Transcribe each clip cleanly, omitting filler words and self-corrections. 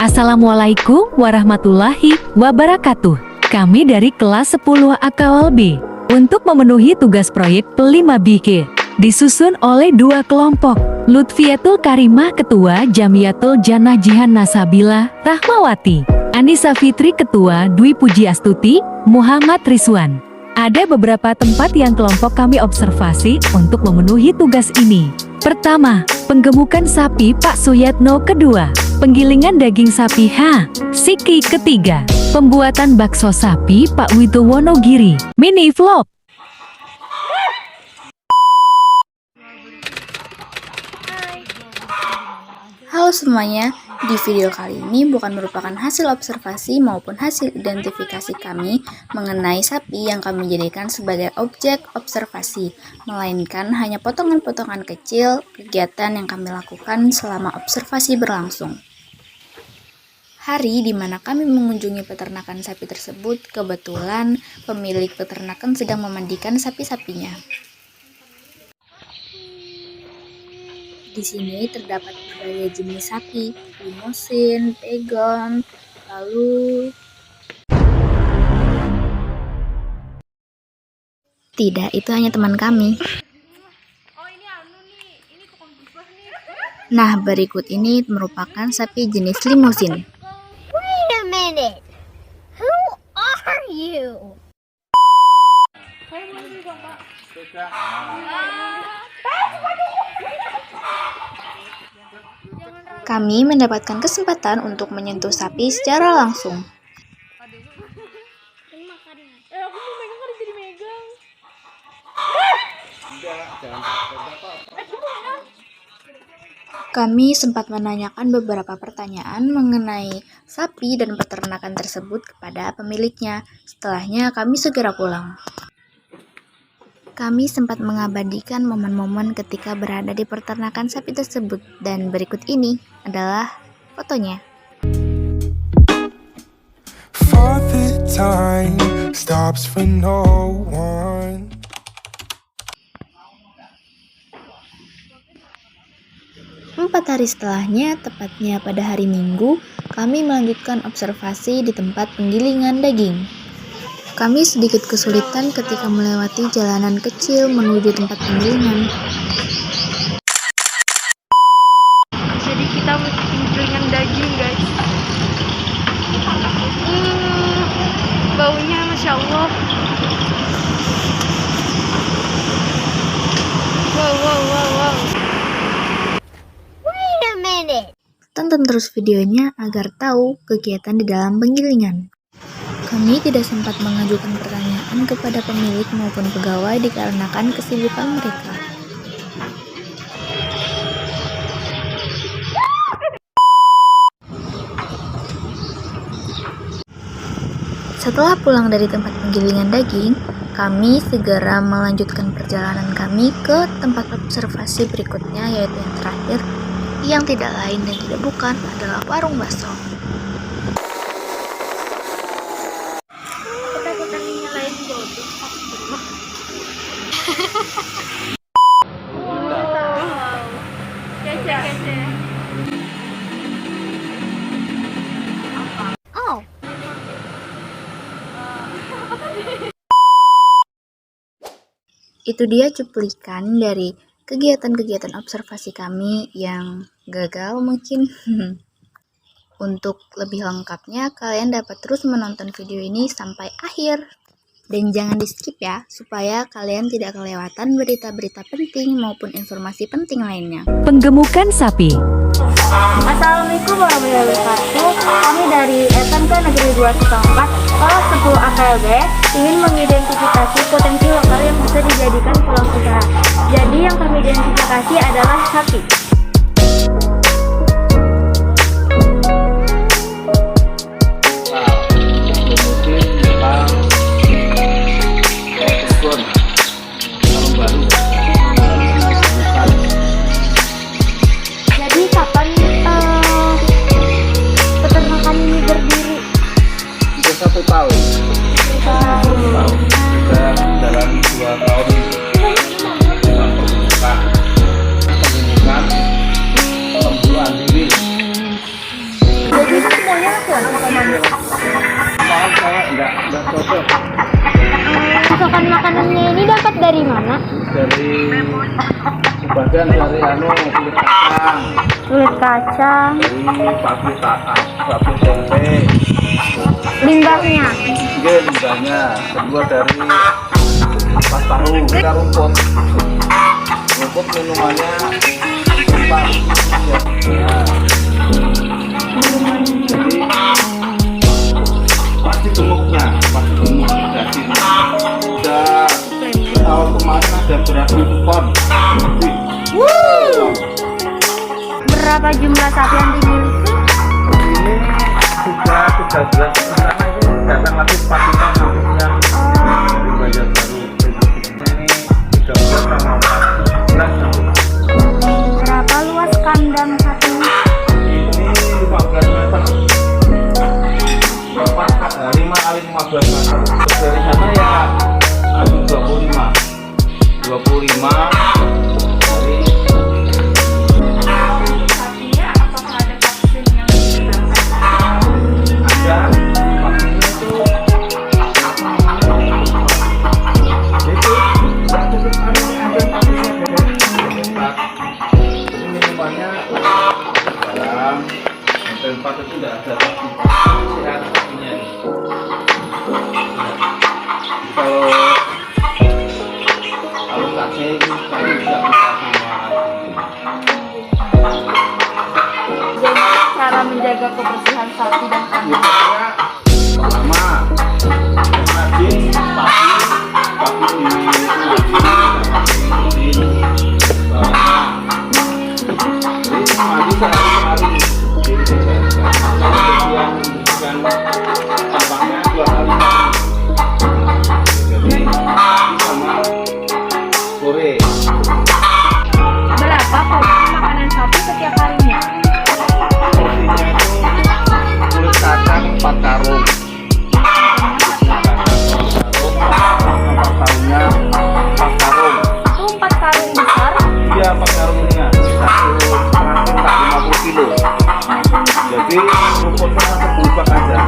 Assalamualaikum warahmatullahi wabarakatuh. Kami dari kelas 10 AKWL B untuk memenuhi tugas proyek P5BK disusun oleh dua kelompok. Lutfiatul Karimah Ketua Jamiatul Jannah Jihan Nasabila Rahmawati, Anissa Fitri Ketua Dwi Puji Astuti, Muhammad Rizwan. Ada beberapa tempat yang kelompok kami observasi untuk memenuhi tugas ini. Pertama, penggemukan sapi Pak Suyatno. Kedua, penggilingan daging sapi Siki. Ketiga, pembuatan bakso sapi Pak Wito Wonogiri. Mini vlog. Halo semuanya, di video kali ini bukan merupakan hasil observasi maupun hasil identifikasi kami mengenai sapi yang kami jadikan sebagai objek observasi, melainkan hanya potongan-potongan kecil kegiatan yang kami lakukan selama observasi berlangsung. Hari di mana kami mengunjungi peternakan sapi tersebut, kebetulan pemilik peternakan sedang memandikan sapi-sapinya. Di sini terdapat berbagai jenis sapi, limosin, pegon, lalu tidak, itu hanya teman kami. Nah, berikut ini merupakan sapi jenis limosin. Wait a minute. Who are you? Kami mendapatkan kesempatan untuk menyentuh sapi secara langsung. Kami sempat menanyakan beberapa pertanyaan mengenai sapi dan peternakan tersebut kepada pemiliknya. Setelahnya kami segera pulang. Kami sempat mengabadikan momen-momen ketika berada di peternakan sapi tersebut, dan berikut ini adalah fotonya. Father time stops for no one. Empat hari setelahnya, tepatnya pada hari Minggu, kami melanjutkan observasi di tempat penggilingan daging. Kami sedikit kesulitan ketika melewati jalanan kecil menuju tempat penggilingan. Jadi kita penggilingan daging, guys. Baunya Masya Allah. Wow. Wait a minute. Tonton terus videonya agar tahu kegiatan di dalam penggilingan. Kami tidak sempat mengajukan pertanyaan kepada pemilik maupun pegawai dikarenakan kesibukan mereka. Setelah pulang dari tempat penggilingan daging, kami segera melanjutkan perjalanan kami ke tempat observasi berikutnya, yaitu yang terakhir, yang tidak lain dan tidak bukan adalah warung bakso. Oh, Itu dia cuplikan dari kegiatan-kegiatan observasi kami yang gagal mungkin. Untuk lebih lengkapnya, kalian dapat terus menonton video ini sampai akhir. Dan jangan di skip ya, supaya kalian tidak kelewatan berita-berita penting maupun informasi penting lainnya. Penggemukan sapi. Assalamualaikum warahmatullahi wabarakatuh. Kami dari SMK Negeri 2 Sukampat, kelas 10 AKLB, ingin mengidentifikasi potensi lokal yang bisa dijadikan peluang usaha. Jadi yang kami identifikasi adalah sapi. Jadi kapan peternakan ini berdiri? Sudah 1 tahun. Sudah dalam 2 tahun ini dengan pembukaan Namanya apa? Maaf saya enggak cocok. Masakan makanannya ini dapat dari mana? Dari sebagian dari kulit kacang, Kulit kacang, dari pabrik tempe, limbahnya. juga limbahnya. Kedua dari ampas tahu, kita rumput minumannya empat. Ya. Jadi pasti gemuknya dari sini. Udah tahun kemarin ada beratus ton. Berapa jumlah sapi yang dimiliki? Ini sudah 13 karena ini datang lagi patungan yang dari Banjarbaru. Ini 13 sama 14. Berapa luas kandang sapinya? Ini 15 meter. 5 kali 15 meter. Dari sana ya 25 dari Sapinya apakah ada vaksin yang diberikan? ada vaksinnya itu ada vaksinnya ini minumannya dalam tempat itu tidak ada vaksin sehat vaksinnya ini. Kalau kasih kami bisa semua. Jadi cara menjaga kebersihan sapi dan kandang. Biasanya pertama rajin pagi mandi sehari-hari dan tampaknya 2 kali jadi sama sore. Berapa porsi makanan sapi setiap harinya? Porsinya itu kulit kacang 4 karung. 4 karungnya 4 karung. Itu 4 karung besar. Iya 4 karung ini ya. Satu kantong tak 50 kilo. Jadi rumputnya satu berubah aja.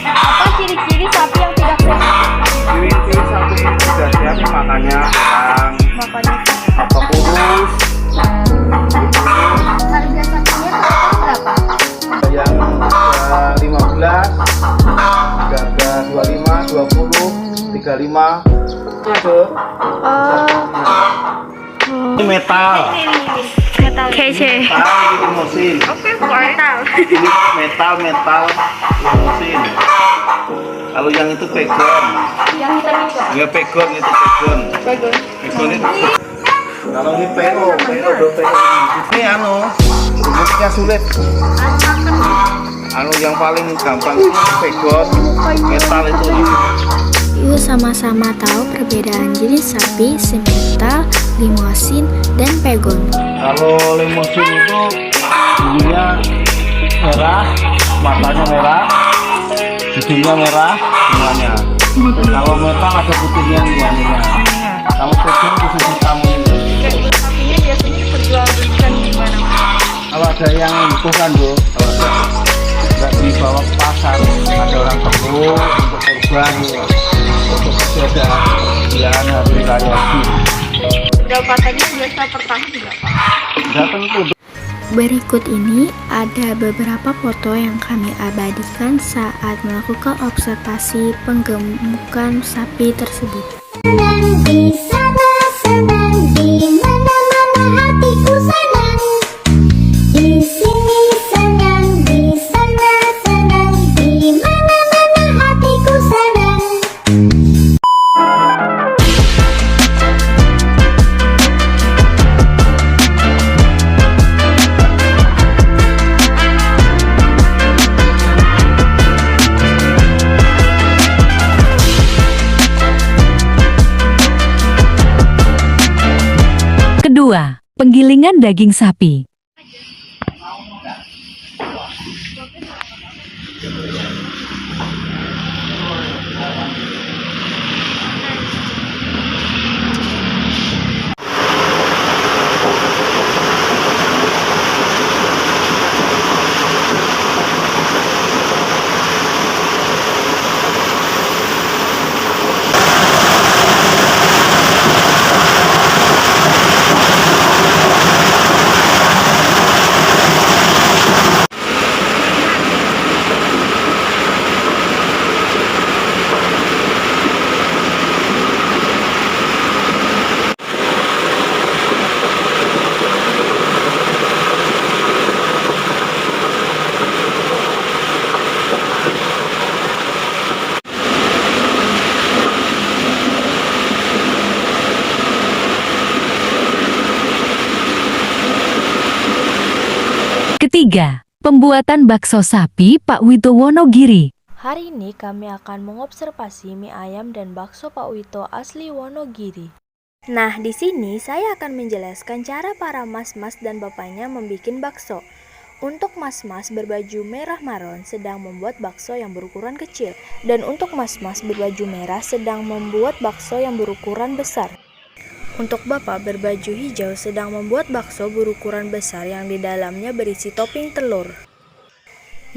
Apa ciri-ciri sapi yang tidak sehat? Ciri-ciri sapi ini tidak sehat makanya kurang Makanya apa kurus. harga sapinya total berapa? Yang 15, harga 25, 20, 35. Itu ada. Ini metal. Metal kece. Metal ini mesin. Oke, metal. Ini metal mesin. Kalau yang itu pegon. Yang hitam itu apa? Ya pegon itu pegon. Bagus. Pegon itu. Kalau ini PO ini rumusnya sulit. Yang paling gampang itu pegon metal itu. Yuk sama-sama tahu perbedaan jenis sapi, semetal, limosin, dan pegon. Kalau limosin itu bulunya merah, matanya merah, hidungnya merah, semuanya. Kalau metal ada putihnya di aninya. Kalau pegon khusus hitam ini. Sapinya biasanya diperjualbelikan di mana? Kalau ada yang butuhkan tuh, kalau ada nggak dibawa ke pasar, ada orang perlu untuk korban, untuk ada pilihan hari raya ini. Pendapatannya biasa per tahun berapa? Nggak tentu. Berikut ini ada beberapa foto yang kami abadikan saat melakukan observasi penggemukan sapi tersebut. Senang di sana, senang di mana-mana hatiku senang. Di sini senang, di sana senang, di mana-mana hatiku senang. Kedua, penggilingan daging sapi. 3. Pembuatan bakso sapi Pak Wito Wonogiri. Hari ini kami akan mengobservasi mie ayam dan bakso Pak Wito asli Wonogiri. Nah, di sini saya akan menjelaskan cara para mas-mas dan bapaknya membuat bakso. Untuk mas-mas berbaju merah maron sedang membuat bakso yang berukuran kecil, dan untuk mas-mas berbaju merah sedang membuat bakso yang berukuran besar. Untuk bapak berbaju hijau sedang membuat bakso berukuran besar yang di dalamnya berisi topping telur.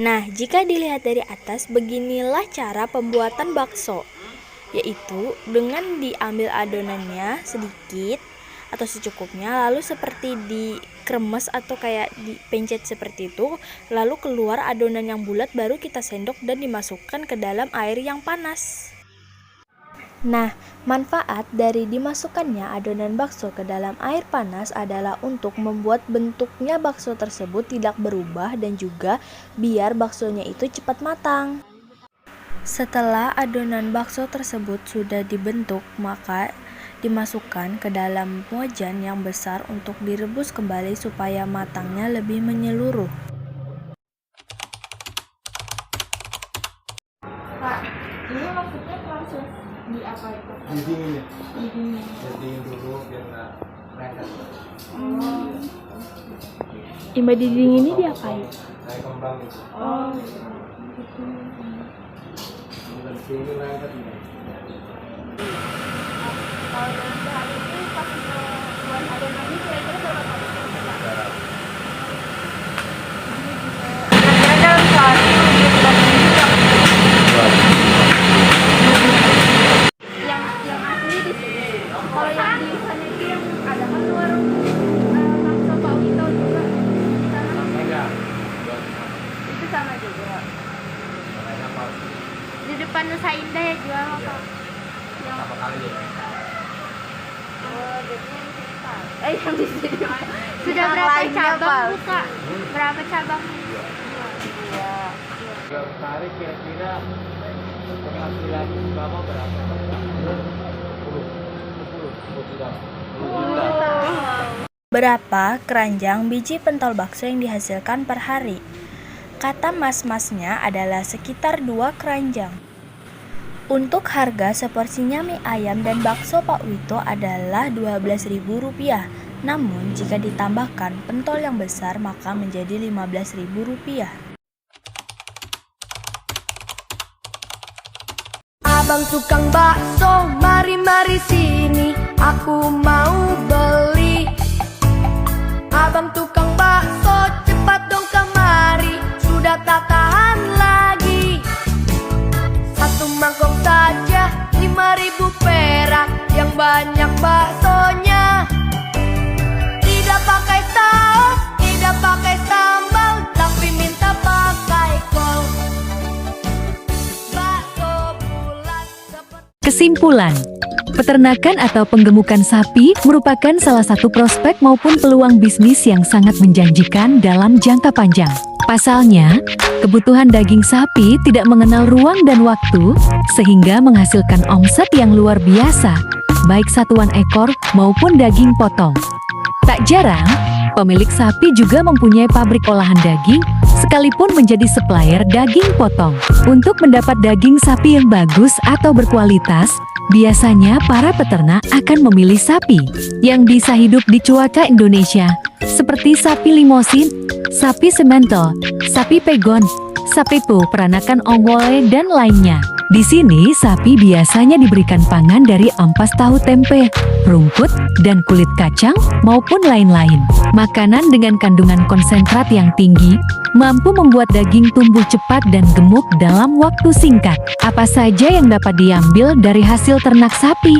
Nah, jika dilihat dari atas, beginilah cara pembuatan bakso, yaitu dengan diambil adonannya sedikit atau secukupnya, lalu seperti dikremes atau kayak dipencet seperti itu, lalu keluar adonan yang bulat, baru kita sendok dan dimasukkan ke dalam air yang panas. Nah, manfaat dari dimasukkannya adonan bakso ke dalam air panas adalah untuk membuat bentuknya bakso tersebut tidak berubah dan juga biar baksonya itu cepat matang. Setelah adonan bakso tersebut sudah dibentuk, maka dimasukkan ke dalam wajan yang besar untuk direbus kembali supaya matangnya lebih menyeluruh. Pak, ini maksudnya proses di apa itu? Didingin ya? Didingin dulu biar nggak lengket. Imba didingin ini diapain? Kayak kembang gitu. Oh, Dan sini lengket ya. kalau dalam sehari itu pas buat adonan ini kira-kira berapa kali? Kira-kira dalam sehari yang asli di sini. Kalau yang di sana itu yang ada kan warung bakso Pak Wito juga sana. Enggak. Itu sama juga. Di depan Nusa Indah ya jual apa? Yang Berapa kali ya? yang di sini. Sudah berapa cabang buka? Berapa cabang? Sehari kira-kira penghasilan bapak berapa? 10 juta. Berapa keranjang biji pentol bakso yang dihasilkan per hari? Kata mas-masnya adalah sekitar 2 keranjang. Untuk harga seporsinya mie ayam dan bakso Pak Wito adalah Rp12.000. Namun jika ditambahkan pentol yang besar maka menjadi Rp15.000. Abang tukang bakso, mari sini, aku mau beli. Abang tukang bakso, cepat dong kemari, sudah tak tahan lagi. Satu mangkok saja 5.000 perak, yang banyak baksonya. Tidak pakai saus, tidak pakai sambal, tapi minta pakai kol. Bakso bulat seperti... Kesimpulan, peternakan atau penggemukan sapi merupakan salah satu prospek maupun peluang bisnis yang sangat menjanjikan dalam jangka panjang. Pasalnya, kebutuhan daging sapi tidak mengenal ruang dan waktu, sehingga menghasilkan omset yang luar biasa, baik satuan ekor maupun daging potong. Tak jarang, pemilik sapi juga mempunyai pabrik olahan daging, sekalipun menjadi supplier daging potong. Untuk mendapat daging sapi yang bagus atau berkualitas, biasanya para peternak akan memilih sapi yang bisa hidup di cuaca Indonesia, seperti sapi limosin, sapi semental, sapi pegon, sapi po peranakan ongole, dan lainnya. Di sini, sapi biasanya diberikan pangan dari ampas tahu tempe, rumput, dan kulit kacang, maupun lain-lain. Makanan dengan kandungan konsentrat yang tinggi, mampu membuat daging tumbuh cepat dan gemuk dalam waktu singkat. Apa saja yang dapat diambil dari hasil ternak sapi?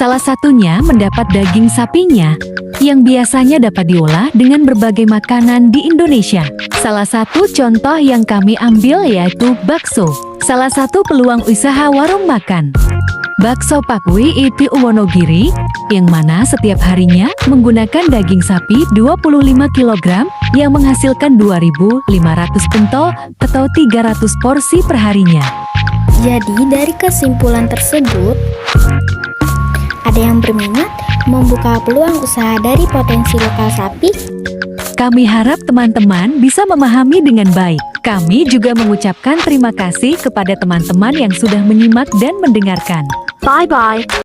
Salah satunya mendapat daging sapinya, yang biasanya dapat diolah dengan berbagai makanan di Indonesia. Salah satu contoh yang kami ambil yaitu bakso, salah satu peluang usaha warung makan. Bakso Pak Wito Wonogiri, yang mana setiap harinya menggunakan daging sapi 25 kg yang menghasilkan 2.500 pentol atau 300 porsi perharinya. Jadi dari kesimpulan tersebut, ada yang berminat membuka peluang usaha dari potensi lokal sapi? Kami harap teman-teman bisa memahami dengan baik. Kami juga mengucapkan terima kasih kepada teman-teman yang sudah menyimak dan mendengarkan. Bye-bye.